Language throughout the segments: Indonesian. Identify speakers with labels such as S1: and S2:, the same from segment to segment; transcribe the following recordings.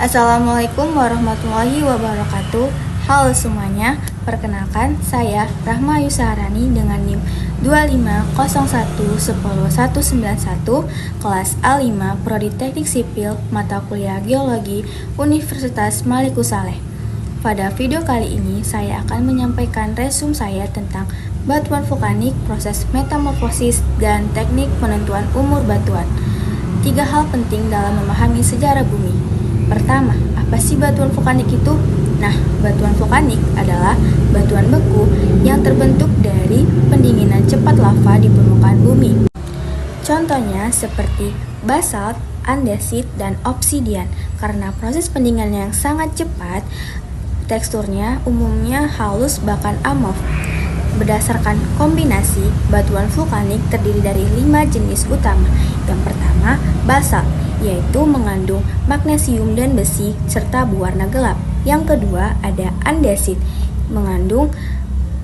S1: Assalamualaikum warahmatullahi wabarakatuh. Halo semuanya, perkenalkan saya Rahma Yusarani dengan NIM 250110191 kelas A5 Prodi Teknik Sipil mata kuliah Geologi Universitas Maliku Saleh. Pada video kali ini saya akan menyampaikan resume saya tentang batuan vulkanik, proses metamorfosis, dan teknik penentuan umur batuan. 3 hal penting dalam memahami sejarah bumi. Pertama, apa sih batuan vulkanik itu? Nah, batuan vulkanik adalah batuan beku yang terbentuk dari pendinginan cepat lava di permukaan bumi. Contohnya seperti basalt, andesit, dan obsidian. Karena proses pendinginan yang sangat cepat, teksturnya umumnya halus bahkan amorf. Berdasarkan kombinasi, batuan vulkanik terdiri dari 5 jenis utama. Yang pertama, basalt, yaitu mengandung magnesium dan besi serta berwarna gelap. Yang kedua ada andesit, mengandung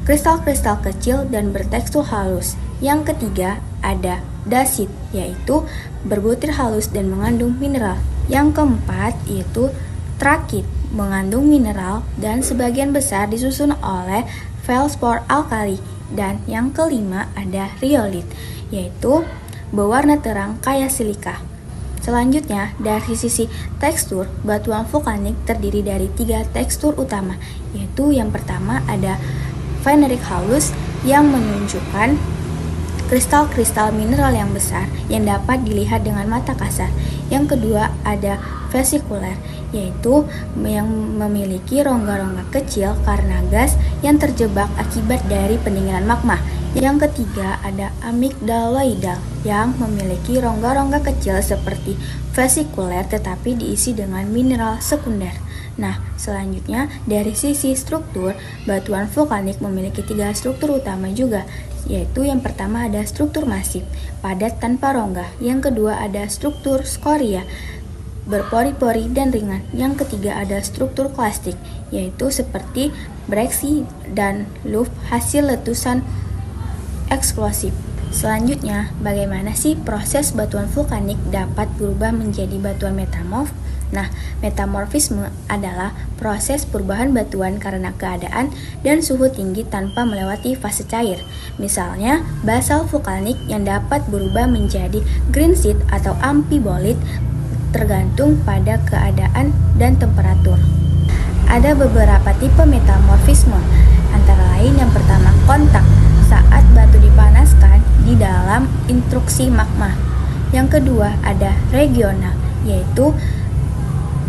S1: kristal-kristal kecil dan bertekstur halus. Yang ketiga ada dasit, yaitu berbutir halus dan mengandung mineral. Yang keempat yaitu trakit, mengandung mineral dan sebagian besar disusun oleh feldspar alkali. Dan yang kelima ada riolit, yaitu berwarna terang kayak silika. Selanjutnya, dari sisi tekstur, batuan vulkanik terdiri dari 3 tekstur utama, yaitu yang pertama ada phanerik halus yang menunjukkan kristal-kristal mineral yang besar yang dapat dilihat dengan mata kasar. Yang kedua ada vesikuler, yaitu yang memiliki rongga-rongga kecil karena gas yang terjebak akibat dari pendinginan magma. Yang ketiga ada amigdaloidal yang memiliki rongga-rongga kecil seperti vesikuler tetapi diisi dengan mineral sekunder. Nah, selanjutnya dari sisi struktur, batuan vulkanik memiliki 3 struktur utama juga, yaitu yang pertama ada struktur masif, padat tanpa rongga. Yang kedua ada struktur skoria, berpori-pori dan ringan. Yang ketiga ada struktur klastik, yaitu seperti breksi dan luff hasil letusan eksplosif. Selanjutnya, bagaimana sih proses batuan vulkanik dapat berubah menjadi batuan metamorf? Nah, metamorfisme adalah proses perubahan batuan karena keadaan dan suhu tinggi tanpa melewati fase cair. Misalnya, basalt vulkanik yang dapat berubah menjadi greensit atau amphibolite tergantung pada keadaan dan temperatur. Ada beberapa tipe metamorfisme, antara lain yang pertama kontak, saat batu dipanaskan di dalam intruksi magma. Yang kedua ada regional, yaitu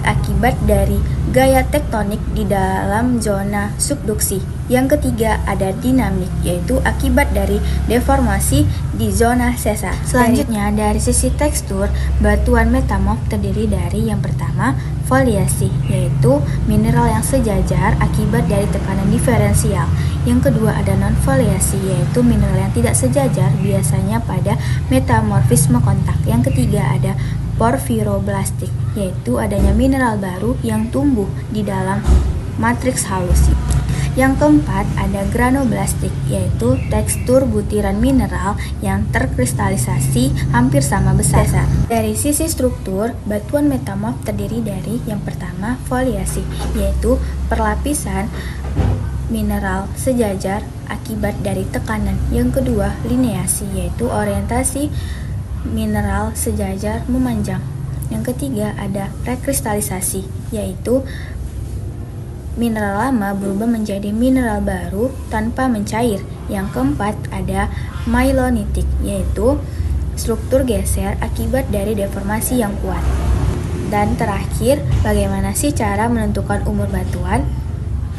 S1: akibat dari gaya tektonik di dalam zona subduksi. Yang ketiga ada dinamik, yaitu akibat dari deformasi di zona sesar. Selanjutnya dari sisi tekstur, batuan metamorf terdiri dari yang pertama foliasi, yaitu mineral yang sejajar akibat dari tekanan diferensial. Yang kedua ada non-foliasi, yaitu mineral yang tidak sejajar biasanya pada metamorfisme kontak. Yang ketiga ada porfiroblastik, yaitu adanya mineral baru yang tumbuh di dalam matriks halus. Yang keempat ada granoblastik, yaitu tekstur butiran mineral yang terkristalisasi hampir sama besar. Dari sisi struktur, batuan metamorf terdiri dari yang pertama foliasi, yaitu perlapisan mineral sejajar akibat dari tekanan. Yang kedua lineasi, yaitu orientasi mineral sejajar memanjang. Yang ketiga ada rekristalisasi, yaitu mineral lama berubah menjadi mineral baru tanpa mencair. Yang keempat ada myelonitik, yaitu struktur geser akibat dari deformasi yang kuat. Dan terakhir, bagaimana sih cara menentukan umur batuan?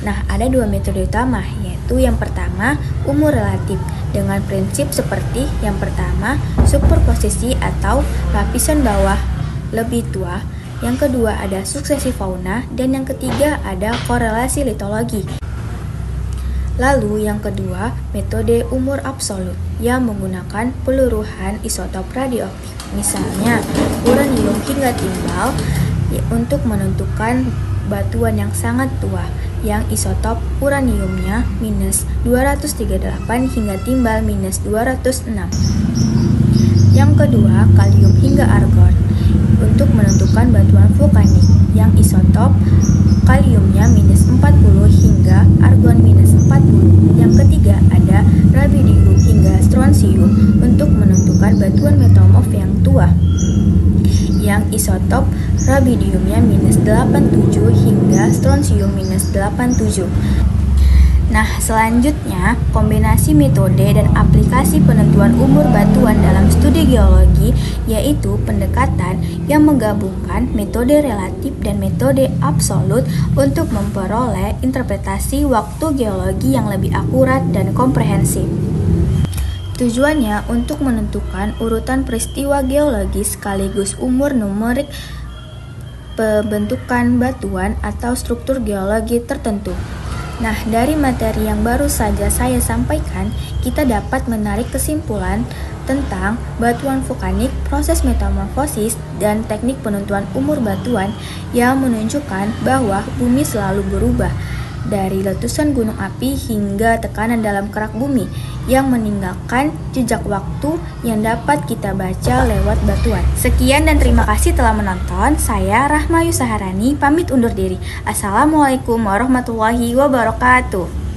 S1: Nah, ada 2 metode utama, yaitu yang pertama umur relatif dengan prinsip seperti yang pertama superposisi atau lapisan bawah lebih tua. Yang kedua ada suksesi fauna, dan yang ketiga ada korelasi litologi. Lalu yang kedua, metode umur absolut yang menggunakan peluruhan isotop radioaktif, misalnya uranium hingga timbal, untuk menentukan batuan yang sangat tua, yang isotop uraniumnya minus 238 hingga timbal minus 206. Yang kedua, kalium hingga argon untuk menentukan batuan vulkanik. yang isotop kaliumnya minus 40 hingga argon minus 40. Yang ketiga ada rubidium hingga strontium untuk menentukan batuan metamorf yang tua, yang isotop rubidiumnya minus 87 hingga strontium minus 87. Nah, selanjutnya kombinasi metode dan aplikasi penentuan umur batuan dalam studi geologi, yaitu pendekatan yang menggabungkan metode relatif dan metode absolut untuk memperoleh interpretasi waktu geologi yang lebih akurat dan komprehensif. Tujuannya untuk menentukan urutan peristiwa geologis sekaligus umur numerik pembentukan batuan atau struktur geologi tertentu. Nah, dari materi yang baru saja saya sampaikan, kita dapat menarik kesimpulan tentang batuan vulkanik, proses metamorfosis, dan teknik penentuan umur batuan yang menunjukkan bahwa bumi selalu berubah, dari letusan gunung api hingga tekanan dalam kerak bumi yang meninggalkan jejak waktu yang dapat kita baca lewat batuan. Sekian dan terima kasih telah menonton. Saya Rahma Yusaharani pamit undur diri. Assalamualaikum warahmatullahi wabarakatuh.